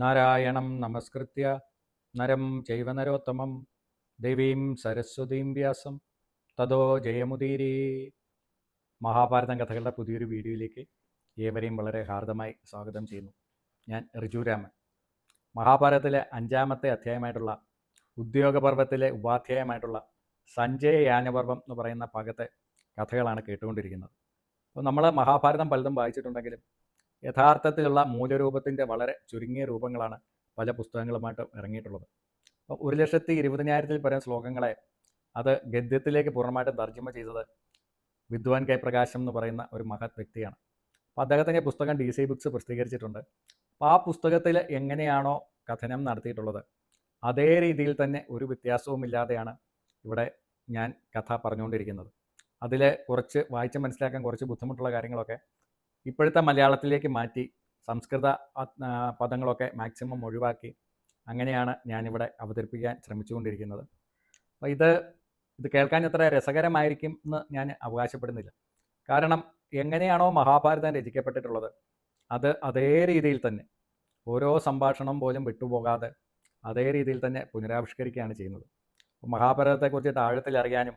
നാരായണം നമസ്കൃത്യ നരം ചൈവ നരോത്തമം ദേവീം സരസ്വതീം വ്യാസം തതോ ജയമുദീരേ. മഹാഭാരതം കഥകളുടെ പുതിയൊരു വീഡിയോയിലേക്ക് ഏവരെയും വളരെ ഹാർദമായി സ്വാഗതം ചെയ്യുന്നു. ഞാൻ ഋജുരാമൻ. മഹാഭാരതത്തിലെ 5-ാമത്തെ അധ്യായമായിട്ടുള്ള ഉദ്യോഗപർവത്തിലെ ഉപാധ്യായമായിട്ടുള്ള സഞ്ജയ യാനപർവം എന്ന് പറയുന്ന ഭാഗത്തെ കഥകളാണ് കേട്ടുകൊണ്ടിരിക്കുന്നത്. അപ്പോൾ നമ്മൾ മഹാഭാരതം പലതും വായിച്ചിട്ടുണ്ടെങ്കിലും യഥാർത്ഥത്തിലുള്ള മൂലരൂപത്തിൻ്റെ വളരെ ചുരുങ്ങിയ രൂപങ്ങളാണ് പല പുസ്തകങ്ങളുമായിട്ട് ഇറങ്ങിയിട്ടുള്ളത്. അപ്പോൾ 1,20,000-ൽ പരം ശ്ലോകങ്ങളെ അത് ഗദ്യത്തിലേക്ക് പൂർണ്ണമായിട്ടും തർജ്ജമ ചെയ്തത് വിദ്വാൻ കെ പ്രകാശം എന്ന് പറയുന്ന ഒരു മഹത് വ്യക്തിയാണ്. അപ്പോൾ അദ്ദേഹത്തിൻ്റെ പുസ്തകം DC ബുക്സ് പ്രസിദ്ധീകരിച്ചിട്ടുണ്ട്. അപ്പോൾ ആ പുസ്തകത്തിൽ എങ്ങനെയാണോ കഥനം നടത്തിയിട്ടുള്ളത് അതേ രീതിയിൽ തന്നെ ഒരു വ്യത്യാസവുമില്ലാതെയാണ് ഇവിടെ ഞാൻ കഥ പറഞ്ഞുകൊണ്ടിരിക്കുന്നത്. അതിൽ കുറച്ച് വായിച്ച് മനസ്സിലാക്കാൻ കുറച്ച് ബുദ്ധിമുട്ടുള്ള കാര്യങ്ങളൊക്കെ ഇപ്പോഴത്തെ മലയാളത്തിലേക്ക് മാറ്റി സംസ്കൃത പദങ്ങളൊക്കെ മാക്സിമം ഒഴിവാക്കി അങ്ങനെയാണ് ഞാനിവിടെ അവതരിപ്പിക്കാൻ ശ്രമിച്ചുകൊണ്ടിരിക്കുന്നത്. അപ്പോൾ ഇത് കേൾക്കാൻ എത്ര രസകരമായിരിക്കും എന്ന് ഞാൻ അവകാശപ്പെടുന്നില്ല. കാരണം എങ്ങനെയാണോ മഹാഭാരതം രചിക്കപ്പെട്ടിട്ടുള്ളത് അത് അതേ രീതിയിൽ തന്നെ ഓരോ സംഭാഷണം പോലും വിട്ടുപോകാതെ അതേ രീതിയിൽ തന്നെ പുനരാവിഷ്കരിക്കുകയാണ് ചെയ്യുന്നത്. മഹാഭാരതത്തെക്കുറിച്ചിട്ട് ആഴത്തിൽ അറിയാനും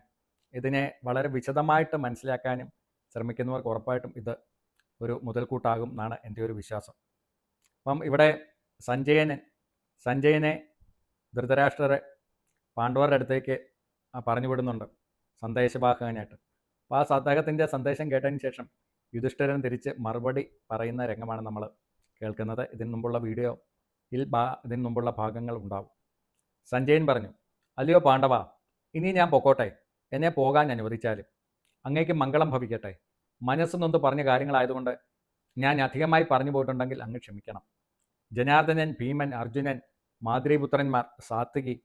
ഇതിനെ വളരെ വിശദമായിട്ട് മനസ്സിലാക്കാനും ശ്രമിക്കുന്നവർക്ക് ഉറപ്പായിട്ടും ഇത് ഒരു മുതൽക്കൂട്ടാകും എന്നാണ് എൻ്റെ ഒരു വിശ്വാസം. അപ്പം ഇവിടെ സഞ്ജയനെ ധൃതരാഷ്ട്രരെ പാണ്ഡവരുടെ അടുത്തേക്ക് പറഞ്ഞു വിടുന്നുണ്ട് സന്ദേശവാഹകനായിട്ട്. അപ്പോൾ ആ അദ്ദേഹത്തിൻ്റെ സന്ദേശം കേട്ടതിന് ശേഷം യുധിഷ്ഠിരൻ തിരിച്ച് മറുപടി പറയുന്ന രംഗമാണ് നമ്മൾ കേൾക്കുന്നത്. ഇതിന് മുമ്പുള്ള ഭാഗങ്ങൾ ഉണ്ടാവും. സഞ്ജയൻ പറഞ്ഞു, അല്ലയോ പാണ്ഡവ, ഇനി ഞാൻ പൊക്കോട്ടെ, എന്നെ പോകാൻ അനുവദിച്ചാലും അങ്ങേക്ക് മംഗളം ഭവിക്കട്ടെ. മനസ്സെന്നൊന്ന് പറഞ്ഞ കാര്യങ്ങളായതുകൊണ്ട് ഞാൻ അധികമായി പറഞ്ഞു പോയിട്ടുണ്ടെങ്കിൽ അങ്ങ് ക്ഷമിക്കണം. ജനാർദ്ദനൻ, ഭീമൻ, അർജുനൻ, മാദ്രീപുത്രന്മാർ, സാത്വികി,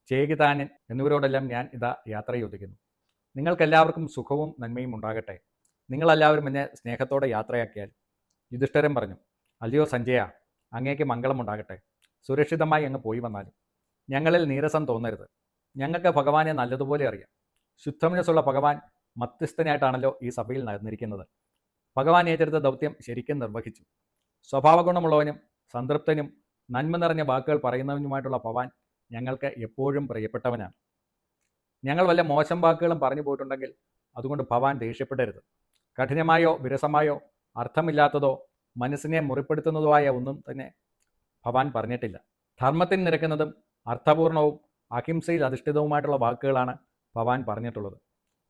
ചേകിതാനൻ എന്നിവരോടെല്ലാം ഞാൻ ഇതാ യാത്ര ചോദിക്കുന്നു. നിങ്ങൾക്കെല്ലാവർക്കും സുഖവും നന്മയും ഉണ്ടാകട്ടെ. നിങ്ങളെല്ലാവരും എന്നെ സ്നേഹത്തോടെ യാത്രയാക്കിയാൽ. യുധിഷ്ഠിരൻ പറഞ്ഞു, അല്ലയോ സഞ്ജയ, അങ്ങേക്ക് മംഗളം ഉണ്ടാകട്ടെ. സുരക്ഷിതമായി അങ്ങ് പോയി വന്നാലും ഞങ്ങളിൽ നീരസം തോന്നരുത്. ഞങ്ങൾക്ക് ഭഗവാനെ നല്ലതുപോലെ അറിയാം. ശുദ്ധമനസ്സുള്ള ഭഗവാൻ മധ്യസ്ഥനായിട്ടാണല്ലോ ഈ സഭയിൽ നടന്നിരിക്കുന്നത്. ഭഗവാൻ ഏറ്റെടുത്ത ദൗത്യം ശരിക്കും നിർവഹിച്ചു. സ്വഭാവഗുണമുള്ളവനും സംതൃപ്തനും നന്മ നിറഞ്ഞ വാക്കുകൾ പറയുന്നവനുമായിട്ടുള്ള ഭഗവാൻ ഞങ്ങൾക്ക് എപ്പോഴും പ്രിയപ്പെട്ടവനാണ്. ഞങ്ങൾ വല്ല മോശം വാക്കുകളും പറഞ്ഞു പോയിട്ടുണ്ടെങ്കിൽ അതുകൊണ്ട് ഭഗവാൻ ദേഷ്യപ്പെടരുത്. കഠിനമായോ വിരസമായോ അർത്ഥമില്ലാത്തതോ മനസ്സിനെ മുറിപ്പെടുത്തുന്നതോ ആയ ഒന്നും തന്നെ ഭഗവാൻ പറഞ്ഞിട്ടില്ല. ധർമ്മത്തിന് നിരക്കുന്നതും അർത്ഥപൂർണവും അഹിംസയിൽ അധിഷ്ഠിതവുമായിട്ടുള്ള വാക്കുകളാണ് ഭഗവാൻ പറഞ്ഞിട്ടുള്ളത്.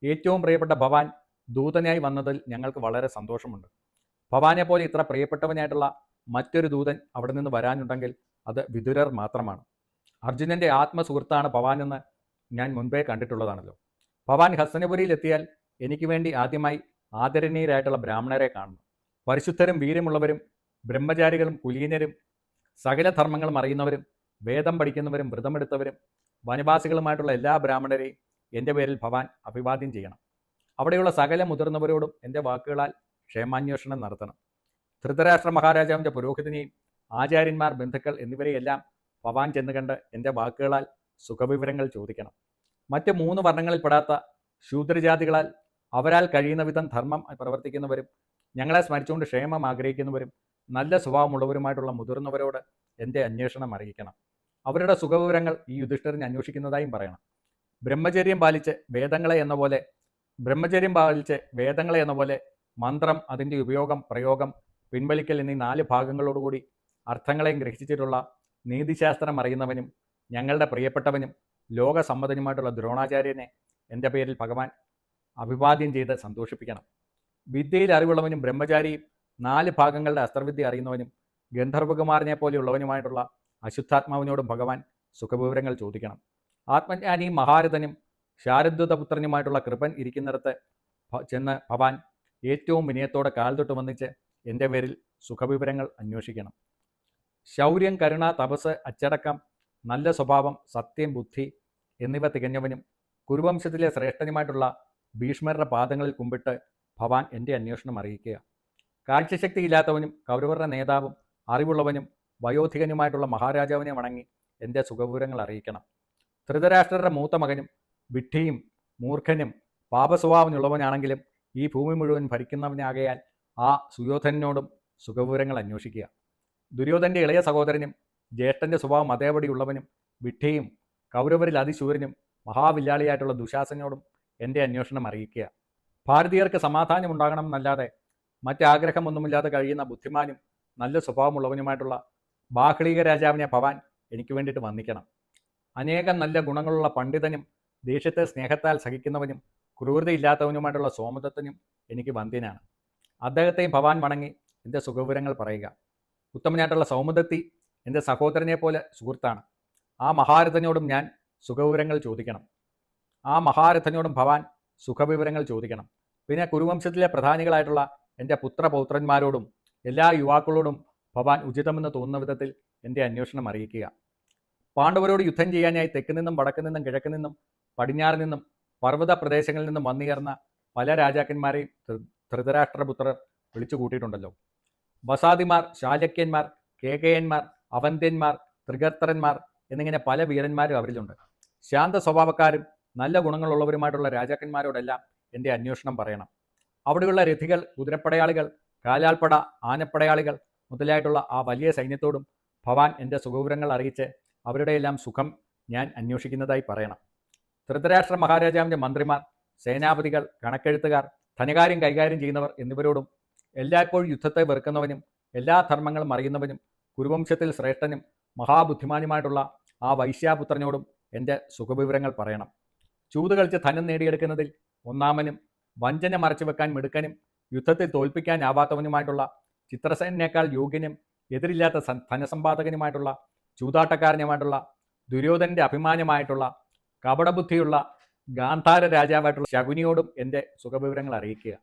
ഏറ്റവും പ്രിയപ്പെട്ട ഭഗവാൻ ദൂതനായി വന്നതിൽ ഞങ്ങൾക്ക് വളരെ സന്തോഷമുണ്ട്. ഭഗവാനെ പോലെ ഇത്ര പ്രിയപ്പെട്ടവനായിട്ടുള്ള മറ്റൊരു ദൂതൻ അവിടെ നിന്ന് വരാനുണ്ടെങ്കിൽ അത് വിതുരർ മാത്രമാണ്. അർജുനൻ്റെ ആത്മസുഹൃത്താണ് ഭഗവാനെന്ന് ഞാൻ മുൻപേ കണ്ടിട്ടുള്ളതാണല്ലോ. ഭഗവാൻ ഹസ്തനപുരിയിൽ എത്തിയാൽ എനിക്ക് വേണ്ടി ആദ്യമായി ആദരണീയരായിട്ടുള്ള ബ്രാഹ്മണരെ കാണണം. പരിശുദ്ധരും വീര്യമുള്ളവരും ബ്രഹ്മചാരികളും കുലീനരും സകല ധർമ്മങ്ങളും അറിയുന്നവരും വേദം പഠിക്കുന്നവരും വ്രതമെടുത്തവരും വനവാസികളുമായിട്ടുള്ള എല്ലാ ബ്രാഹ്മണരെയും എൻ്റെ പേരിൽ ഭഗവാൻ അഭിവാദ്യം ചെയ്യണം. അവിടെയുള്ള സകല മുതിർന്നവരോടും എൻ്റെ വാക്കുകളാൽ ക്ഷേമാന്വേഷണം നടത്തണം. ധൃതരാഷ്ട്ര മഹാരാജാവിൻ്റെ പുരോഹിതനെയും ആചാര്യന്മാർ, ബന്ധുക്കൾ എന്നിവരെയെല്ലാം ഭഗവാൻ ചെന്ന് കണ്ട് എൻ്റെ വാക്കുകളാൽ സുഖവിവരങ്ങൾ ചോദിക്കണം. മറ്റ് 3 വർണ്ണങ്ങളിൽപ്പെടാത്ത ശൂദ്രജാതികളാൽ അവരാൽ കഴിയുന്ന വിധം ധർമ്മം പ്രവർത്തിക്കുന്നവരും ഞങ്ങളെ സ്മരിച്ചുകൊണ്ട് ക്ഷേമം ആഗ്രഹിക്കുന്നവരും നല്ല സ്വഭാവമുള്ളവരുമായിട്ടുള്ള മുതിർന്നവരോട് എൻ്റെ അന്വേഷണം അറിയിക്കണം. അവരുടെ സുഖവിവരങ്ങൾ ഈ യുധിഷ്ഠിരൻ അന്വേഷിക്കുന്നതായും പറയണം. ബ്രഹ്മചര്യം പാലിച്ച് വേദങ്ങളെ എന്ന പോലെ മന്ത്രം, അതിൻ്റെ ഉപയോഗം, പ്രയോഗം, പിൻവലിക്കൽ എന്നീ 4 ഭാഗങ്ങളോടുകൂടി അർത്ഥങ്ങളെയും ഗ്രഹിച്ചിട്ടുള്ള നീതിശാസ്ത്രം അറിയുന്നവനും ഞങ്ങളുടെ പ്രിയപ്പെട്ടവനും ലോകസമ്മതനുമായിട്ടുള്ള ദ്രോണാചാര്യനെ എൻ്റെ പേരിൽ ഭഗവാൻ അഭിവാദ്യം ചെയ്ത് സന്തോഷിപ്പിക്കണം. വിദ്യയിൽ അറിവുള്ളവനും ബ്രഹ്മചാരിയും 4 ഭാഗങ്ങളുടെ അസ്ത്രവിദ്യ അറിയുന്നവനും ഗന്ധർവകുമാരനെ പോലെയുള്ളവനുമായിട്ടുള്ള അശുദ്ധാത്മാവിനോടും ഭഗവാൻ സുഖവിവരങ്ങൾ ചോദിക്കണം. ആത്മജ്ഞാനിയും മഹാരഥനും ശാരദ്വതപുത്രനുമായിട്ടുള്ള കൃപൻ ഇരിക്കുന്നിടത്ത് ചെന്ന് ഭഗവാൻ ഏറ്റവും വിനയത്തോടെ കാൽ തൊട്ട് വന്നിച്ച് എൻ്റെ പേരിൽ സുഖവിവരങ്ങൾ അന്വേഷിക്കണം. ശൗര്യം, കരുണ, തപസ്, അച്ചടക്കം, നല്ല സ്വഭാവം, സത്യം, ബുദ്ധി എന്നിവ തികഞ്ഞവനും കുരുവംശത്തിലെ ശ്രേഷ്ഠനുമായിട്ടുള്ള ഭീഷ്മരുടെ പാദങ്ങളിൽ കുമ്പിട്ട് ഭഗവാൻ എൻ്റെ അന്വേഷണം അറിയിക്കുക. കാഴ്ചശക്തിയില്ലാത്തവനും കൗരവരുടെ നേതാവും അറിവുള്ളവനും വയോധികനുമായിട്ടുള്ള മഹാരാജാവിനെ വണങ്ങി എൻ്റെ സുഖവിവരങ്ങൾ അറിയിക്കണം. ധൃതരാഷ്ട്രരുടെ മൂത്ത മകനും വിഡ്ഢിയും മൂർഖനും പാപസ്വഭാവമുള്ളവനാണെങ്കിലും ഈ ഭൂമി മുഴുവൻ ഭരിക്കുന്നവനാകയാൽ ആ സുയോധനോടും സുഖവിവരങ്ങൾ അന്വേഷിക്കുക. ദുര്യോധൻ്റെ ഇളയ സഹോദരനും ജ്യേഷ്ഠൻ്റെ സ്വഭാവം അതേപടിയുള്ളവനും വിഡ്ഢിയും കൗരവരിൽ അതിശൂരനും മഹാവില്ലാളിയായിട്ടുള്ള ദുശാസനോടും എൻ്റെ അന്വേഷണം അറിയിക്കുക. ഭാരതീയർക്ക് സമാധാനം ഉണ്ടാകണമെന്നല്ലാതെ മറ്റാഗ്രഹമൊന്നുമില്ലാതെ കഴിയുന്ന ബുദ്ധിമാനും നല്ല സ്വഭാവമുള്ളവനുമായിട്ടുള്ള ബാഹ്ളീക രാജാവിനെ ഭവാൻ എനിക്ക് വേണ്ടിയിട്ട് വന്ദിക്കണം. അനേകം നല്ല ഗുണങ്ങളുള്ള പണ്ഡിതനും ദേഷ്യത്തെ സ്നേഹത്താൽ സഹിക്കുന്നവനും ക്രൂരതയില്ലാത്തവനുമായിട്ടുള്ള സോമദത്തനും എനിക്ക് വന്ധ്യനാണ്. അദ്ദേഹത്തെയും ഭവാൻ വണങ്ങി എൻ്റെ സുഖവിവരങ്ങൾ പറയുക. ഉത്തമനായിട്ടുള്ള സൗമദത്തി എൻ്റെ സഹോദരനെ പോലെ സുഹൃത്താണ്. ആ മഹാരഥനോടും ഞാൻ സുഖവിവരങ്ങൾ ചോദിക്കണം. ആ മഹാരഥനോടും ഭവാൻ സുഖവിവരങ്ങൾ ചോദിക്കണം. പിന്നെ കുരുവംശത്തിലെ പ്രധാനികളായിട്ടുള്ള എൻ്റെ പുത്രപൗത്രന്മാരോടും എല്ലാ യുവാക്കളോടും ഭവാൻ ഉചിതമെന്ന് തോന്നുന്ന വിധത്തിൽ എൻ്റെ അന്വേഷണം അറിയിക്കുക. പാണ്ഡവരോട് യുദ്ധം ചെയ്യാനായി തെക്ക് നിന്നും വടക്ക് നിന്നും കിഴക്ക് നിന്നും പടിഞ്ഞാറ് നിന്നും പർവ്വത പ്രദേശങ്ങളിൽ നിന്നും വന്നുയർന്ന പല രാജാക്കന്മാരെയും ധൃതരാഷ്ട്രപുത്രർ വിളിച്ചു കൂട്ടിയിട്ടുണ്ടല്ലോ. വസാദിമാർ, ശാലക്യന്മാർ, കേകയന്മാർ, അവന്ത്യന്മാർ, ത്രികർത്തരന്മാർ എന്നിങ്ങനെ പല വീരന്മാരും അവരിലുണ്ട്. ശാന്ത സ്വഭാവക്കാരും നല്ല ഗുണങ്ങളുള്ളവരുമായിട്ടുള്ള രാജാക്കന്മാരോടെല്ലാം എൻ്റെ അന്വേഷണം പറയണം. അവിടെയുള്ള രഥികൾ, കുതിരപ്പടയാളികൾ, കാലാൾപ്പട, ആനപ്പടയാളികൾ മുതലായിട്ടുള്ള ആ വലിയ സൈന്യത്തോടും ഭവാൻ എൻ്റെ സുഖവിവരങ്ങൾ അറിയിച്ച് അവരുടെയെല്ലാം സുഖം ഞാൻ അന്വേഷിക്കുന്നതായി പറയണം. ധൃതരാഷ്ട്ര മഹാരാജാവിൻ്റെ മന്ത്രിമാർ, സേനാപതികൾ, കണക്കെഴുത്തുകാർ, ധനകാര്യം കൈകാര്യം ചെയ്യുന്നവർ എന്നിവരോടും എല്ലായ്പ്പോഴും യുദ്ധത്തെ വെറുക്കുന്നവനും എല്ലാ ധർമ്മങ്ങളും അറിയുന്നവനും കുരുവംശത്തിൽ ശ്രേഷ്ഠനും മഹാബുദ്ധിമാനുമായിട്ടുള്ള ആ വൈശ്യാപുത്രനോടും എൻ്റെ സുഖവിവരങ്ങൾ പറയണം. ചൂത് കളിച്ച് ധനം നേടിയെടുക്കുന്നതിൽ ഒന്നാമനും വഞ്ചന മറച്ചു വെക്കാൻ മിടുക്കനും യുദ്ധത്തിൽ തോൽപ്പിക്കാനാവാത്തവനുമായിട്ടുള്ള ചിത്രസേനേക്കാൾ യോഗ്യനും എതിരില്ലാത്ത ധനസമ്പാദകനുമായിട്ടുള്ള ചൂതാട്ടക്കാരനുമായിട്ടുള്ള ദുര്യോധനൻ്റെ അഭിമാനമായിട്ടുള്ള കപടബുദ്ധിയുള്ള ഗാന്ധാര രാജാവായിട്ടുള്ള ശകുനിയോടും എൻ്റെ സുഖവിവരങ്ങൾ അറിയിക്കുക.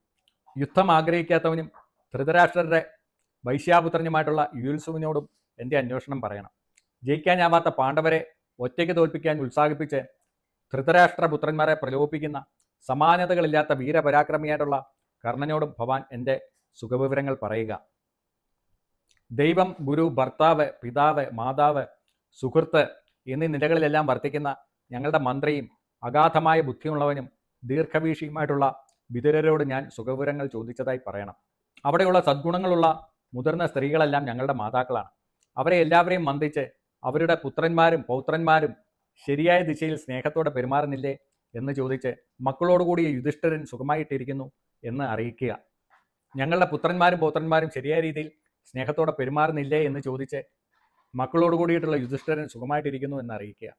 യുദ്ധം ആഗ്രഹിക്കാത്തവനും ധൃതരാഷ്ട്രരുടെ വൈശ്യാപുത്രനുമായിട്ടുള്ള യുയുത്സുവിനോടും എൻ്റെ അന്വേഷണം പറയണം. ജയിക്കാനാവാത്ത പാണ്ഡവരെ ഒറ്റയ്ക്ക് തോൽപ്പിക്കാൻ ഉത്സാഹിപ്പിച്ച് ധൃതരാഷ്ട്രപുത്രന്മാരെ പ്രലോഭിപ്പിക്കുന്ന സമാനതകളില്ലാത്ത വീരപരാക്രമിയായിട്ടുള്ള കർണനോടും ഭവാൻ എൻ്റെ സുഖവിവരങ്ങൾ പറയുക. ദൈവം, ഗുരു, ഭർത്താവ്, പിതാവ്, മാതാവ്, സുഹൃത്ത് എന്നീ നിലകളിലെല്ലാം വർത്തിക്കുന്ന ഞങ്ങളുടെ മന്ത്രിയും അഗാധമായ ബുദ്ധിയുള്ളവനും ദീർഘവീക്ഷിയുമായിട്ടുള്ള വിതുരരോട് ഞാൻ സുഖവിവരങ്ങൾ ചോദിച്ചതായി പറയണം. അവിടെയുള്ള സദ്ഗുണങ്ങളുള്ള മുതിർന്ന സ്ത്രീകളെല്ലാം ഞങ്ങളുടെ മാതാക്കളാണ്. അവരെ എല്ലാവരെയും വന്ദിച്ച് അവരുടെ പുത്രന്മാരും പൗത്രന്മാരും ശരിയായ ദിശയിൽ സ്നേഹത്തോടെ പെരുമാറുന്നില്ലേ എന്ന് ചോദിച്ച് മക്കളോടുകൂടി യുധിഷ്ഠിരൻ സുഖമായിട്ടിരിക്കുന്നു എന്ന് അറിയിക്കുക. ഞങ്ങളുടെ പുത്രന്മാരും പൗത്രന്മാരും ശരിയായ രീതിയിൽ സ്നേഹത്തോടെ പെരുമാറുന്നില്ലേ എന്ന് ചോദിച്ച് മക്കളോട് കൂടിയിട്ടുള്ള യുധിഷ്ഠിരൻ സുഖമായിട്ടിരിക്കുന്നു എന്ന് അറിയിക്കുക.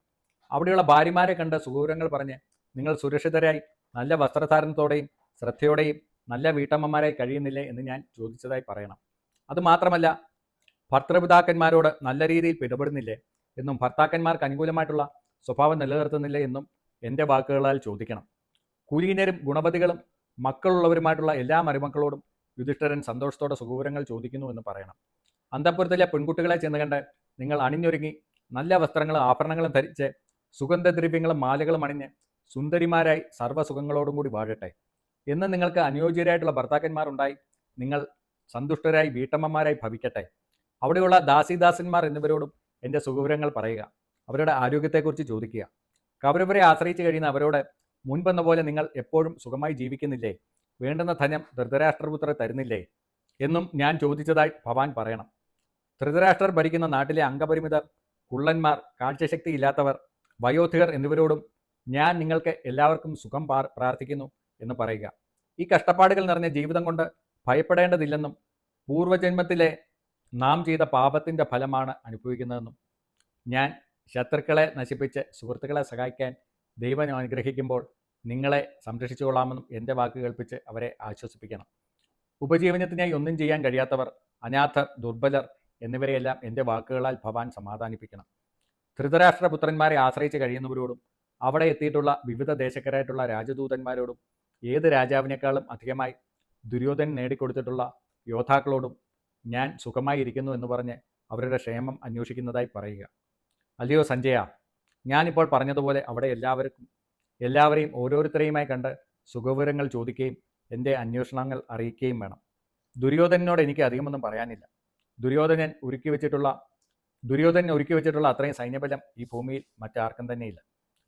അവിടെയുള്ള ഭാര്യമാരെ കണ്ട് സുഖവിവരങ്ങൾ പറഞ്ഞ് നിങ്ങൾ സുരക്ഷിതരായി നല്ല വസ്ത്രധാരണത്തോടെയും ശ്രദ്ധയോടെയും നല്ല വീട്ടമ്മമാരായി കഴിയുന്നില്ലേ എന്ന് ഞാൻ ചോദിച്ചതായി പറയണം. അതുമാത്രമല്ല, ഭർത്തൃപിതാക്കന്മാരോട് നല്ല രീതിയിൽ ഇടപെടുന്നില്ലേ എന്നും ഭർത്താക്കന്മാർക്ക് അനുകൂലമായിട്ടുള്ള സ്വഭാവം നിലനിർത്തുന്നില്ലേ എന്നും എൻ്റെ വാക്കുകളാൽ ചോദിക്കണം. കുലീനരും ഗുണവതികളും മക്കളുള്ളവരുമായിട്ടുള്ള എല്ലാ മരുമക്കളോടും യുധിഷ്ഠിരൻ സന്തോഷത്തോടെ സുഖവിവരങ്ങൾ ചോദിക്കുന്നു എന്ന് പറയണം. അന്തഃപുരത്തിലെ പെൺകുട്ടികളെ ചെന്ന് കണ്ട് നിങ്ങൾ അണിഞ്ഞൊരുങ്ങി നല്ല വസ്ത്രങ്ങളും ആഭരണങ്ങളും ധരിച്ച് സുഗന്ധദ്രവ്യങ്ങളും മാലകളും അണിഞ്ഞ് സുന്ദരിമാരായി സർവ്വസുഖങ്ങളോടും കൂടി വാഴട്ടെ. എന്ന് നിങ്ങൾക്ക് അനുയോജ്യരായിട്ടുള്ള ഭർത്താക്കന്മാരുണ്ടായി നിങ്ങൾ സന്തുഷ്ടരായി വീട്ടമ്മമാരായി ഭവിക്കട്ടെ. അവിടെയുള്ള ദാസീദാസന്മാർ എന്നിവരോടും എൻ്റെ സുഖവിവരങ്ങൾ പറയുക. അവരുടെ ആരോഗ്യത്തെക്കുറിച്ച് ചോദിക്കുക. കൗരവരെ ആശ്രയിച്ച് കഴിയുന്ന അവരോട് മുൻപെന്ന പോലെ നിങ്ങൾ എപ്പോഴും സുഖമായി ജീവിക്കുന്നില്ലേ, വേണ്ടുന്ന ധനം ധൃതരാഷ്ട്രപുത്രർ തരുന്നില്ലേ എന്നും ഞാൻ ചോദിച്ചതായി ഭവാൻ പറയണം. ധൃതരാഷ്ട്രർ ഭരിക്കുന്ന നാട്ടിലെ അംഗപരിമിതർ, കുള്ളന്മാർ, കാഴ്ചശക്തി ഇല്ലാത്തവർ, വയോധികർ എന്നിവരോടും ഞാൻ നിങ്ങൾക്ക് എല്ലാവർക്കും സുഖം പ്രാർത്ഥിക്കുന്നു എന്ന് പറയുക. ഈ കഷ്ടപ്പാടുകൾ നിറഞ്ഞ ജീവിതം കൊണ്ട് ഭയപ്പെടേണ്ടതില്ലെന്നും പൂർവ്വജന്മത്തിലെ നാം ചെയ്ത പാപത്തിൻ്റെ ഫലമാണ് അനുഭവിക്കുന്നതെന്നും ഞാൻ ശത്രുക്കളെ നശിപ്പിച്ച് സുഹൃത്തുക്കളെ സഹായിക്കാൻ ദൈവം അനുഗ്രഹിക്കുമ്പോൾ നിങ്ങളെ സംരക്ഷിച്ചുകൊള്ളാമെന്നും എൻ്റെ വാക്ക് കേൾപ്പിച്ച് അവരെ ആശ്വസിപ്പിക്കണം. ഉപജീവനത്തിനായി ഒന്നും ചെയ്യാൻ കഴിയാത്തവർ, അനാഥർ, ദുർബലർ എന്നിവരെയെല്ലാം എൻ്റെ വാക്കുകളാൽ ഭവാൻ സമാധാനിപ്പിക്കണം. ധൃതരാഷ്ട്രപുത്രന്മാരെ ആശ്രയിച്ച് കഴിയുന്നവരോടും അവിടെ എത്തിയിട്ടുള്ള വിവിധ ദേശക്കാരായിട്ടുള്ള രാജദൂതന്മാരോടും ഏത് രാജാവിനേക്കാളും അധികമായി ദുര്യോധനൻ നേടിക്കൊടുത്തിട്ടുള്ള യോദ്ധാക്കളോടും ഞാൻ സുഖമായി ഇരിക്കുന്നു എന്ന് പറഞ്ഞ് അവരുടെ ക്ഷേമം അന്വേഷിക്കുന്നതായി പറയുക. അല്ലയോ സഞ്ജയ, ഞാനിപ്പോൾ പറഞ്ഞതുപോലെ അവിടെ എല്ലാവരെയും ഓരോരുത്തരെയുമായി കണ്ട് സുഖവിവരങ്ങൾ ചോദിക്കുകയും എൻ്റെ അന്വേഷണങ്ങൾ അറിയിക്കുകയും വേണം. ദുര്യോധനനോട് എനിക്ക് അധികമൊന്നും പറയാനില്ല. ദുര്യോധനൻ ഒരുക്കി വെച്ചിട്ടുള്ള അത്രയും സൈന്യബലം ഈ ഭൂമിയിൽ മറ്റാർക്കും തന്നെയില്ല.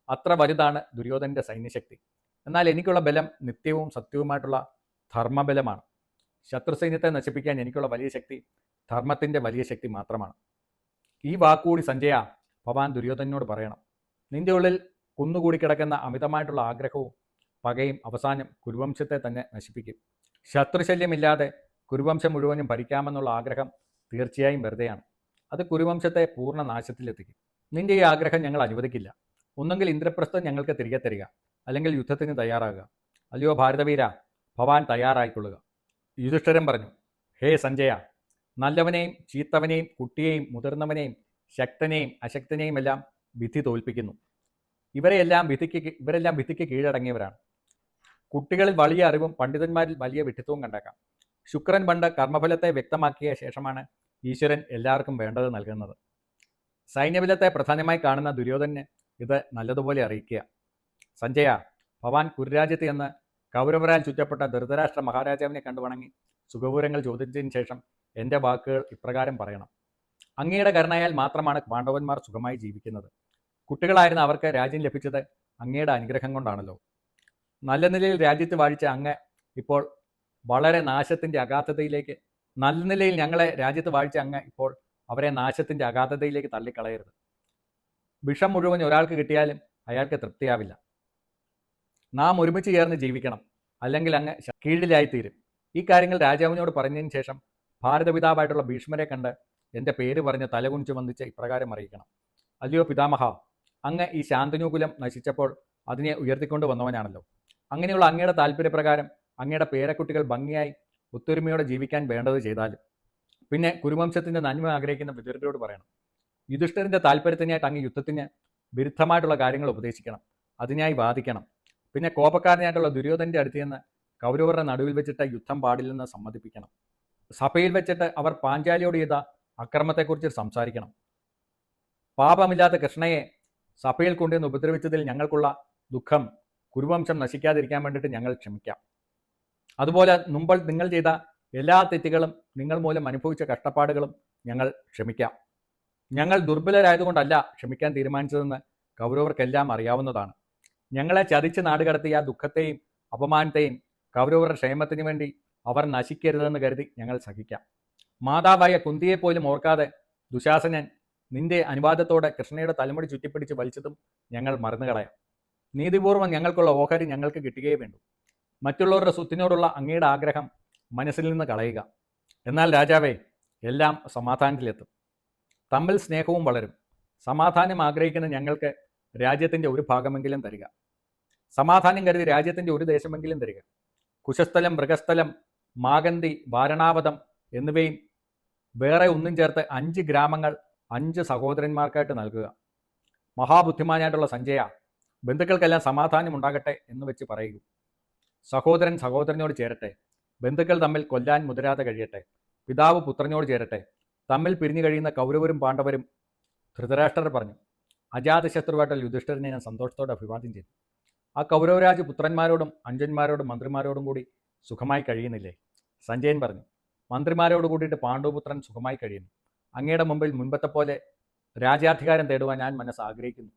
അത്ര വലുതാണ് ദുര്യോധനൻ്റെ സൈന്യശക്തി. എന്നാൽ എനിക്കുള്ള ബലം നിത്യവും സത്യവുമായിട്ടുള്ള ധർമ്മബലമാണ്. ശത്രുസൈന്യത്തെ നശിപ്പിക്കാൻ എനിക്കുള്ള വലിയ ശക്തി ധർമ്മത്തിൻ്റെ വലിയ ശക്തി മാത്രമാണ്. ഈ വാക്കുകൂടി സഞ്ജയ ഭവാൻ ദുര്യോധനോട് പറയണം. നിന്റെ ഉള്ളിൽ കുന്നുകൂടി കിടക്കുന്ന അമിതമായിട്ടുള്ള ആഗ്രഹവും പകയും അവസാനം കുരുവംശത്തെ തന്നെ നശിപ്പിക്കും. ശത്രുശല്യമില്ലാതെ കുരുവംശം മുഴുവനും ഭരിക്കാമെന്നുള്ള ആഗ്രഹം തീർച്ചയായും വെറുതെയാണ്. അത് കുരുവംശത്തെ പൂർണ്ണ നാശത്തിലെത്തിക്കും. നിന്റെ ഈ ആഗ്രഹം ഞങ്ങൾ അനുവദിക്കില്ല. ഒന്നുകിൽ ഇന്ദ്രപ്രസ്ഥം ഞങ്ങൾക്ക് തിരികെ തരിക, അല്ലെങ്കിൽ യുദ്ധത്തിന് തയ്യാറാകുക. അല്ലയോ ഭാരതവീര, ഭവാൻ തയ്യാറായിക്കൊള്ളുക. യുധിഷ്ഠിരൻ പറഞ്ഞു, ഹേ സഞ്ജയ, നല്ലവനെയും ചീത്തവനെയും കുട്ടിയെയും മുതിർന്നവനെയും ശക്തനെയും അശക്തനെയും എല്ലാം വിധി തോൽപ്പിക്കുന്നു. ഇവരെല്ലാം വിധിക്ക് കീഴടങ്ങിയവരാണ്. കുട്ടികളിൽ വലിയ അറിവും പണ്ഡിതന്മാരിൽ വലിയ വിഡ്ഢിത്തവും കണ്ടേക്കാം. ശുക്രൻ പണ്ട് കർമ്മഫലത്തെ വ്യക്തമാക്കിയ ശേഷമാണ് ഈശ്വരൻ എല്ലാവർക്കും വേണ്ടത് നൽകുന്നത്. സൈന്യബലത്തെ പ്രധാനമായി കാണുന്ന ദുര്യോധനെ ഇത് നല്ലതുപോലെ അറിയിക്കുക. സഞ്ജയ, ഭവാൻ കുരുരാജ്യത്ത് എന്ന് കൗരവരാൽ ചുറ്റപ്പെട്ട ധൃതരാഷ്ട്ര മഹാരാജാവിനെ കണ്ടു വണങ്ങി സുഖപൂരങ്ങൾ ചോദിച്ചതിന് ശേഷം എൻ്റെ വാക്കുകൾ ഇപ്രകാരം പറയണം. അങ്ങയുടെ കരുണയാൽ മാത്രമാണ് പാണ്ഡവന്മാർ സുഖമായി ജീവിക്കുന്നത്. കുട്ടികളായിരുന്ന അവർക്ക് രാജ്യം ലഭിച്ചത് അങ്ങയുടെ അനുഗ്രഹം കൊണ്ടാണല്ലോ. നല്ല നിലയിൽ രാജ്യത്ത് വാഴിച്ച അങ്ങ് ഇപ്പോൾ വളരെ നാശത്തിൻ്റെ അഗാധതയിലേക്ക് ഞങ്ങളെ രാജ്യത്ത് വാഴിച്ച അങ്ങ് ഇപ്പോൾ അവരെ നാശത്തിൻ്റെ അഗാധതയിലേക്ക് തള്ളിക്കളയരുത്. വിഷം മുഴുവൻ ഒരാൾക്ക് കിട്ടിയാലും അയാൾക്ക് തൃപ്തിയാവില്ല. നാം ഒരുമിച്ച് ചേർന്ന് ജീവിക്കണം, അല്ലെങ്കിൽ അങ്ങ് കീഴിലായിത്തീരും. ഈ കാര്യങ്ങൾ രാജാവിനോട് പറഞ്ഞതിന് ശേഷം ഭാരതപിതാവായിട്ടുള്ള ഭീഷ്മരെ കണ്ട് എൻ്റെ പേര് പറഞ്ഞ് തലകുനിച്ച് വന്ദിച്ച് ഇപ്രകാരം അറിയിക്കണം. അല്ലയോ പിതാമഹ, അങ്ങ് ഈ ശാന്തനൂകുലം നശിച്ചപ്പോൾ അതിനെ ഉയർത്തിക്കൊണ്ട് വന്നവനാണല്ലോ. അങ്ങനെയുള്ള അങ്ങയുടെ താല്പര്യപ്രകാരം അങ്ങയുടെ പേരക്കുട്ടികൾ ഭംഗിയായി ഒത്തൊരുമയോടെ ജീവിക്കാൻ വേണ്ടത് ചെയ്താലും പിന്നെ കുരുവംശത്തിൻ്റെ നന്മ ആഗ്രഹിക്കുന്ന വിതുരരോട് പറയണം. യുധിഷ്ഠിരൻ്റെ താല്പര്യത്തിനായിട്ട് അങ്ങ് യുദ്ധത്തിന് വിരുദ്ധമായിട്ടുള്ള കാര്യങ്ങൾ ഉപദേശിക്കണം, അതിനായി വാദിക്കണം. പിന്നെ കോപക്കാരനായിട്ടുള്ള ദുര്യോധനൻ്റെ അടുത്ത് നിന്ന് കൗരവരുടെ നടുവിൽ വെച്ചിട്ട് യുദ്ധം പാടില്ലെന്ന് സമ്മതിപ്പിക്കണം. സഭയിൽ വെച്ചിട്ട് അവർ പാഞ്ചാലിയോട് ചെയ്ത അക്രമത്തെക്കുറിച്ച് സംസാരിക്കണം. പാപമില്ലാത്ത കൃഷ്ണയെ സഭയിൽ കൊണ്ടുവന്ന് ഉപദ്രവിച്ചതിൽ ഞങ്ങൾക്കുള്ള ദുഃഖം കുരുവംശം നശിക്കാതിരിക്കാൻ വേണ്ടിയിട്ട് ഞങ്ങൾ ക്ഷമിക്കാം. അതുപോലെ മുമ്പ് നിങ്ങൾ ചെയ്ത എല്ലാ തെറ്റുകളും നിങ്ങൾ മൂലം അനുഭവിച്ച കഷ്ടപ്പാടുകളും ഞങ്ങൾ ക്ഷമിക്കാം. ഞങ്ങൾ ദുർബലരായതുകൊണ്ടല്ല ക്ഷമിക്കാൻ തീരുമാനിച്ചതെന്ന് കൗരവർക്കെല്ലാം അറിയാവുന്നതാണ്. ഞങ്ങളെ ചതിച്ച് നാടുകടത്തിയ ദുഃഖത്തെയും അപമാനത്തെയും കൗരവരുടെ ക്ഷേമത്തിന് വേണ്ടി അവർ നശിക്കരുതെന്ന് കരുതി ഞങ്ങൾ സഹിക്കാം. മാതാവായ കുന്തിയെപ്പോലും ഓർക്കാതെ ദുശാസനൻ നിന്റെ അനുവാദത്തോടെ കൃഷ്ണയുടെ തലമുടി ചുറ്റിപ്പിടിച്ച് വലിച്ചതും ഞങ്ങൾ മറന്നുകളയാം. നീതിപൂർവ്വം ഞങ്ങൾക്കുള്ള ഓഹരി ഞങ്ങൾക്ക് കിട്ടുകയേ വേണ്ടൂ. മറ്റുള്ളവരുടെ സ്വത്തിനോടുള്ള അങ്ങയുടെ ആഗ്രഹം മനസ്സിൽ നിന്ന് കളയുക. എന്നാൽ രാജാവേ, എല്ലാം സമാധാനത്തിലെത്തും. തമ്മിൽ സ്നേഹവും വളരും. സമാധാനം ആഗ്രഹിക്കുന്ന ഞങ്ങൾക്ക് രാജ്യത്തിൻ്റെ ഒരു ഭാഗമെങ്കിലും തരിക. സമാധാനം കരുതി രാജ്യത്തിൻ്റെ ഒരു ദേശമെങ്കിലും തരിക. കുശസ്ഥലം, മൃഗസ്ഥലം, മാഗന്തി, വാരണാവതം എന്നിവയും വേറെ ഒന്നും ചേർത്ത് 5 ഗ്രാമങ്ങൾ 5 സഹോദരന്മാർക്കായിട്ട് നൽകുക. മഹാബുദ്ധിമാനായിട്ടുള്ള സഞ്ജയ, ബന്ധുക്കൾക്കെല്ലാം സമാധാനം ഉണ്ടാകട്ടെ എന്ന് വെച്ച് പറയൂ. സഹോദരൻ സഹോദരനോട് ചേരട്ടെ. ബന്ധുക്കൾ തമ്മിൽ കൊല്ലാൻ മുതിരാതെ കഴിയട്ടെ. പിതാവ് പുത്രനോട് ചേരട്ടെ. തമ്മിൽ പിരിഞ്ഞു കഴിയുന്ന കൗരവരും പാണ്ഡവരും. ധൃതരാഷ്ട്രർ പറഞ്ഞു. അജാതശത്രുവായിട്ടുള്ള യുധിഷ്ഠിരനെ ഞാൻ സന്തോഷത്തോടെ അഭിവാദ്യം ചെയ്തു. ആ കൗരവരാജ് പുത്രന്മാരോടും അഞ്ചന്മാരോടും മന്ത്രിമാരോടും കൂടി സുഖമായി കഴിയുന്നില്ലേ? സഞ്ജയൻ പറഞ്ഞു. മന്ത്രിമാരോട് കൂടിയിട്ട് പാണ്ഡുപുത്രൻ സുഖമായി കഴിയുന്നു. അങ്ങയുടെ മുമ്പിൽ മുൻപത്തെ പോലെ രാജ്യാധികാരം തേടുവാൻ ഞാൻ മനസ്സ് ആഗ്രഹിക്കുന്നു.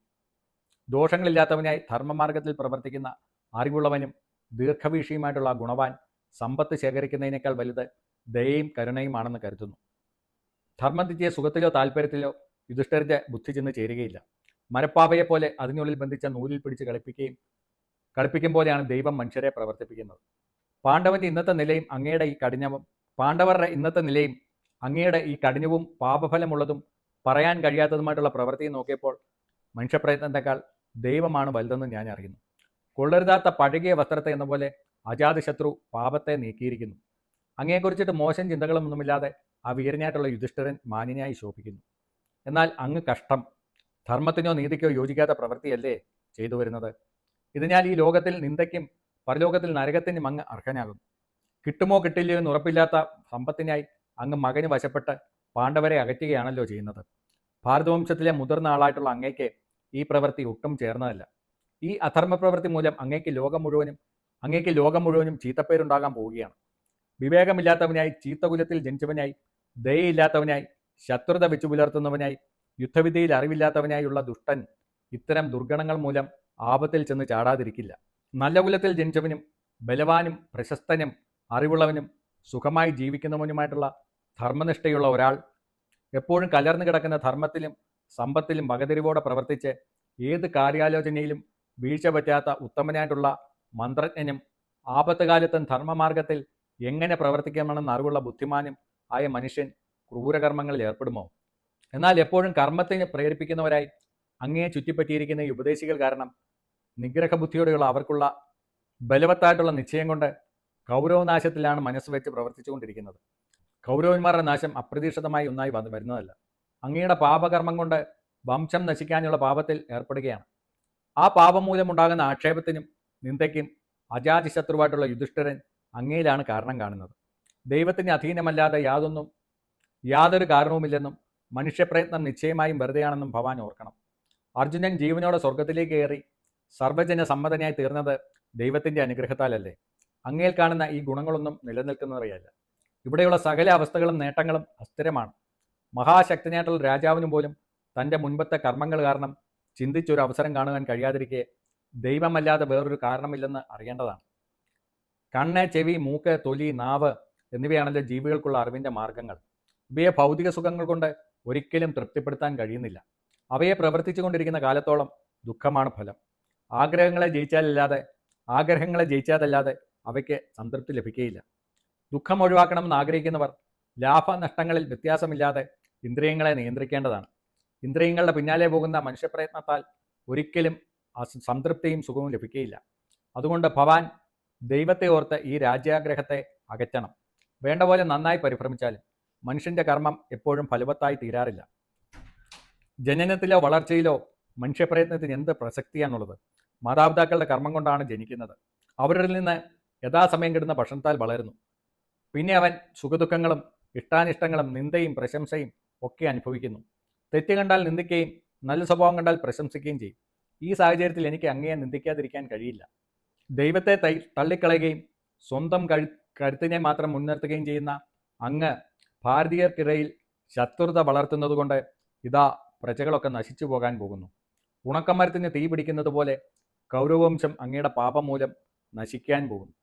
ദോഷങ്ങളില്ലാത്തവനായി ധർമ്മമാർഗത്തിൽ പ്രവർത്തിക്കുന്ന അറിവുള്ളവനും ദീർഘവീക്ഷിയുമായിട്ടുള്ള ഗുണവാൻ സമ്പത്ത് ശേഖരിക്കുന്നതിനേക്കാൾ വലുത് ദയയും കരുണയുമാണെന്ന് കരുതുന്നു. ധർമ്മം തെറ്റിയ സുഖത്തിലോ താല്പര്യത്തിലോ യുധിഷ്ഠിരന്റെ ബുദ്ധി ചെന്ന് ചേരുകയില്ല. മരപ്പാവയെപ്പോലെ അതിനുള്ളിൽ ബന്ധിച്ച നൂലിൽ പിടിച്ച് കളിപ്പിക്കും പോലെയാണ് ദൈവം മനുഷ്യരെ പ്രവർത്തിപ്പിക്കുന്നത്. പാണ്ഡവരുടെ ഇന്നത്തെ നിലയും അങ്ങയുടെ ഈ കഠിനവും പാപഫലമുള്ളതും പറയാൻ കഴിയാത്തതുമായിട്ടുള്ള പ്രവൃത്തിയെ നോക്കിയപ്പോൾ മനുഷ്യപ്രയത്നത്തെക്കാൾ ദൈവമാണ് വലുതെന്ന് ഞാൻ അറിയുന്നു. കൊള്ളരുതാത്ത പഴകിയ വസ്ത്രത്തെ എന്ന പോലെ അജാതശത്രു പാപത്തെ നീക്കിയിരിക്കുന്നു. അങ്ങയെക്കുറിച്ചിട്ട് മോശം ചിന്തകളൊന്നുമില്ലാതെ ആ വീരനായിട്ടുള്ള യുധിഷ്ഠിരൻ മാന്യനായി ശോഭിക്കുന്നു. എന്നാൽ അങ്ങ് കഷ്ടം. ധർമ്മത്തിനോ നീതിക്കോ യോജിക്കാത്ത പ്രവൃത്തിയല്ലേ ചെയ്തു വരുന്നത്? ഇതിനാൽ ഈ ലോകത്തിൽ നിന്ദയ്ക്കും പരലോകത്തിൽ നരകത്തിനും അങ്ങ് അർഹനാകുന്നു. കിട്ടുമോ കിട്ടില്ലയോ എന്ന് ഉറപ്പില്ലാത്ത സമ്പത്തിനായി അങ്ങ് മകന് വശപ്പെട്ട് പാണ്ഡവരെ അകറ്റുകയാണല്ലോ ചെയ്യുന്നത്. ഭാരതവംശത്തിലെ മുതിർന്ന ആളായിട്ടുള്ള അങ്ങയ്ക്ക് ഈ പ്രവൃത്തി ഒട്ടും ചേർന്നതല്ല. ഈ അധർമ്മ പ്രവൃത്തി മൂലം അങ്ങയ്ക്ക് ലോകം മുഴുവനും ചീത്തപ്പേരുണ്ടാകാൻ പോവുകയാണ്. വിവേകമില്ലാത്തവനായി, ചീത്തകുലത്തിൽ ജനിച്ചവനായി, ദയയില്ലാത്തവനായി, ശത്രുത വെച്ചു പുലർത്തുന്നവനായി, യുദ്ധവിദ്യയിൽ അറിവില്ലാത്തവനായുള്ള ദുഷ്ടൻ ഇത്തരം ദുർഗണങ്ങൾ മൂലം ആപത്തിൽ ചെന്ന് ചാടാതിരിക്കില്ല. നല്ല കുലത്തിൽ ജനിച്ചവനും ബലവാനും പ്രശസ്തനും അറിവുള്ളവനും സുഖമായി ജീവിക്കുന്നവനുമായിട്ടുള്ള ധർമ്മനിഷ്ഠയുള്ള ഒരാൾ എപ്പോഴും കലർന്നു കിടക്കുന്ന ധർമ്മത്തിലും സമ്പത്തിലും വകതിരിവോടെ പ്രവർത്തിച്ച് ഏത് കാര്യാലോചനയിലും വീഴ്ച പറ്റാത്ത ഉത്തമനായിട്ടുള്ള മന്ത്രജ്ഞനും ആപത്തുകാലത്തും ധർമ്മമാർഗത്തിൽ എങ്ങനെ പ്രവർത്തിക്കണമെന്ന് അറിവുള്ള ബുദ്ധിമാനും ആയ മനുഷ്യൻ ക്രൂരകർമ്മങ്ങളിൽ ഏർപ്പെടുമോ? എന്നാൽ എപ്പോഴും കർമ്മത്തിന് പ്രേരിപ്പിക്കുന്നവരായി അങ്ങയെ ചുറ്റിപ്പറ്റിയിരിക്കുന്ന ഈ ഉപദേശികൾ കാരണം നിഗ്രഹബുദ്ധിയോടെയുള്ള അവർക്കുള്ള ബലവത്തായിട്ടുള്ള നിശ്ചയം കൊണ്ട് കൗരവനാശത്തിലാണ് മനസ്സ് വെച്ച് പ്രവർത്തിച്ചുകൊണ്ടിരിക്കുന്നത്. കൗരവന്മാരുടെ നാശം അപ്രതീക്ഷിതമായി ഒന്നായി വരുന്നതല്ല. അങ്ങയുടെ പാപകർമ്മം കൊണ്ട് വംശം നശിക്കാനുള്ള പാപത്തിൽ ഏർപ്പെടുകയാണ്. ആ പാപം മൂലമുണ്ടാകുന്ന ആക്ഷേപത്തിനും നിന്ദയ്ക്കും അജാതിശത്രുവായിട്ടുള്ള യുധിഷ്ഠിരൻ അങ്ങയിലാണ് കാരണം കാണുന്നത്. ദൈവത്തിന് അധീനമല്ലാതെ യാതൊരു കാരണവുമില്ലെന്നും മനുഷ്യപ്രയത്നം നിശ്ചയമായും വെറുതെയാണെന്നും ഭവാൻ ഓർക്കണം. അർജുനൻ ജീവനോടെ സ്വർഗത്തിലേക്ക് കയറി സർവജന സമ്മതനായി തീർന്നത് ദൈവത്തിൻ്റെ അനുഗ്രഹത്താലല്ലേ? അങ്ങയിൽ കാണുന്ന ഈ ഗുണങ്ങളൊന്നും നിലനിൽക്കുന്നവയല്ല. ഇവിടെയുള്ള സകല അവസ്ഥകളും നേട്ടങ്ങളും അസ്ഥിരമാണ്. മഹാശക്തനായിട്ടുള്ള രാജാവിനും പോലും തൻ്റെ മുൻപത്തെ കർമ്മങ്ങൾ കാരണം ചിന്തിച്ചൊരു അവസരം കാണുവാൻ കഴിയാതിരിക്കെ ദൈവമല്ലാതെ വേറൊരു കാരണമില്ലെന്ന് അറിയേണ്ടതാണ്. കണ്ണ്, ചെവി, മൂക്ക്, തൊലി, നാവ് എന്നിവയാണല്ലോ ജീവികൾക്കുള്ള അറിവിൻ്റെ മാർഗങ്ങൾ. ഇവയെ ഭൗതിക സുഖങ്ങൾ കൊണ്ട് ഒരിക്കലും തൃപ്തിപ്പെടുത്താൻ കഴിയുന്നില്ല. അവയെ പ്രവർത്തിച്ചു കൊണ്ടിരിക്കുന്ന കാലത്തോളം ദുഃഖമാണ് ഫലം. ആഗ്രഹങ്ങളെ ജയിച്ചാതല്ലാതെ അവയ്ക്ക് സംതൃപ്തി ലഭിക്കുകയില്ല. ദുഃഖം ഒഴിവാക്കണമെന്ന് ആഗ്രഹിക്കുന്നവർ ലാഭനഷ്ടങ്ങളിൽ വ്യത്യാസമില്ലാതെ ഇന്ദ്രിയങ്ങളെ നിയന്ത്രിക്കേണ്ടതാണ്. ഇന്ദ്രിയങ്ങളുടെ പിന്നാലെ പോകുന്ന മനുഷ്യപ്രയത്നത്താൽ ഒരിക്കലും സംതൃപ്തിയും സുഖവും ലഭിക്കുകയില്ല. അതുകൊണ്ട് ഭവാൻ ദൈവത്തെ ഓർത്ത് ഈ രാജ്യാഗ്രഹത്തെ അകറ്റണം. വേണ്ട പോലെ നന്നായി പരിഭ്രമിച്ചാലും മനുഷ്യൻ്റെ കർമ്മം എപ്പോഴും ഫലവത്തായി തീരാറില്ല. ജനനത്തിലോ വളർച്ചയിലോ മനുഷ്യപ്രയത്നത്തിന് എന്ത് പ്രസക്തിയാണുള്ളത്? മാതാപിതാക്കളുടെ കർമ്മം കൊണ്ടാണ് ജനിക്കുന്നത്. അവരിൽ നിന്ന് യഥാസമയം കിട്ടുന്ന ഭക്ഷണത്താൽ വളരുന്നു. പിന്നെ അവൻ സുഖദുഃഖങ്ങളും ഇഷ്ടാനിഷ്ടങ്ങളും നിന്ദയും പ്രശംസയും ഒക്കെ അനുഭവിക്കുന്നു. തെറ്റ് കണ്ടാൽ നിന്ദിക്കുകയും നല്ല സ്വഭാവം കണ്ടാൽ പ്രശംസിക്കുകയും ചെയ്യും. ഈ സാഹചര്യത്തിൽ എനിക്ക് അങ്ങയെ നിന്ദിക്കാതിരിക്കാൻ കഴിയില്ല. ദൈവത്തെ തള്ളിക്കളയുകയും സ്വന്തം കരുത്തിനെ മാത്രം മുൻനിർത്തുകയും ചെയ്യുന്ന അങ്ങ് ഭാരതീയർക്കിടയിൽ ശത്രുത വളർത്തുന്നതുകൊണ്ട് ഇതാ പ്രജകളൊക്കെ നശിച്ചു പോകാൻ പോകുന്നു. ഉണക്കമരത്തിന് തീ പിടിക്കുന്നത് പോലെ കൗരവവംശം അങ്ങയുടെ പാപം മൂലം നശിക്കാൻ പോകുന്നു.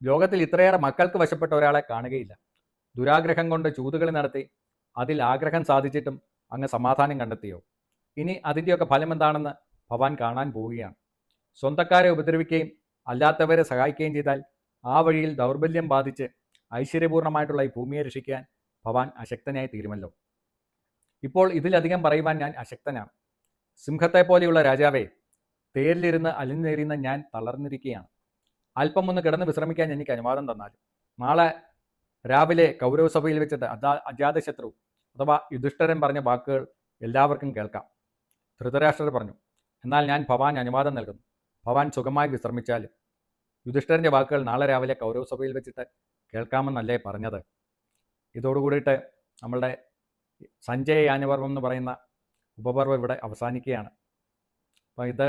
ലോകത്തിൽ ഇത്രയേറെ മക്കൾക്ക് വശപ്പെട്ട ഒരാളെ കാണുകയില്ല. ദുരാഗ്രഹം കൊണ്ട് ചൂതുകളി നടത്തി അതിൽ ആഗ്രഹം സാധിച്ചിട്ടും അങ്ങ് സമാധാനം കണ്ടെത്തിയോ? ഇനി അതിൻ്റെയൊക്കെ ഫലം എന്താണെന്ന് ഭവാൻ കാണാൻ പോവുകയാണ്. സ്വന്തക്കാരെ ഉപദ്രവിക്കുകയും അല്ലാത്തവരെ സഹായിക്കുകയും ചെയ്താൽ ആ വഴിയിൽ ദൗർബല്യം ബാധിച്ച് ഐശ്വര്യപൂർണ്ണമായിട്ടുള്ള ഈ ഭൂമിയെ രക്ഷിക്കാൻ ഭവാൻ അശക്തനായി തീരുമല്ലോ. ഇപ്പോൾ ഇതിലധികം പറയുവാൻ ഞാൻ അശക്തനാണ്. സിംഹത്തെ പോലെയുള്ള രാജാവേ, തേരിലിരുന്ന് അലിഞ്ഞേറിയുന്ന ഞാൻ തളർന്നിരിക്കുകയാണ്. അല്പം ഒന്ന് കിടന്ന് വിശ്രമിക്കാൻ എനിക്ക് അനുവാദം തന്നാലും നാളെ രാവിലെ കൗരവസഭയിൽ വെച്ചിട്ട് അജാതശത്രു അഥവാ യുധിഷ്ഠിരൻ പറഞ്ഞ വാക്കുകൾ എല്ലാവർക്കും കേൾക്കാം. ധൃതരാഷ്ട്രർ പറഞ്ഞു, എന്നാൽ ഞാൻ ഭവാൻ അനുവാദം നൽകുന്നു. ഭവാൻ സുഖമായി വിശ്രമിച്ചാലും യുധിഷ്ഠിരൻ്റെ വാക്കുകൾ നാളെ രാവിലെ കൗരവസഭയിൽ വെച്ചിട്ട് കേൾക്കാമെന്നല്ലേ പറഞ്ഞത്. ഇതോടുകൂടിയിട്ട് നമ്മളുടെ സഞ്ജയ യാനപർവം എന്ന് പറയുന്ന ഉപപർവം ഇവിടെ അവസാനിക്കുകയാണ്. അപ്പോൾ ഇത്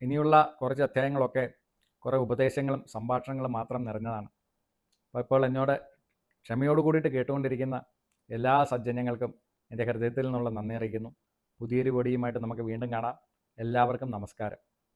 ഇനിയുള്ള കുറച്ച് അധ്യായങ്ങളൊക്കെ കുറേ ഉപദേശങ്ങളും സംഭാഷണങ്ങളും മാത്രം നിറഞ്ഞതാണ്. അപ്പോൾ ഇപ്പോൾ എന്നോട് ക്ഷമയോട് കൂടിയിട്ട് കേട്ടുകൊണ്ടിരിക്കുന്ന എല്ലാ സജ്ജനങ്ങൾക്കും എൻ്റെ ഹൃദയത്തിൽ നിന്നുള്ള നന്ദി അറിയിക്കുന്നു. പുതിയൊരു വീഡിയോയുമായിട്ട് നമുക്ക് വീണ്ടും കാണാം. എല്ലാവർക്കും നമസ്കാരം.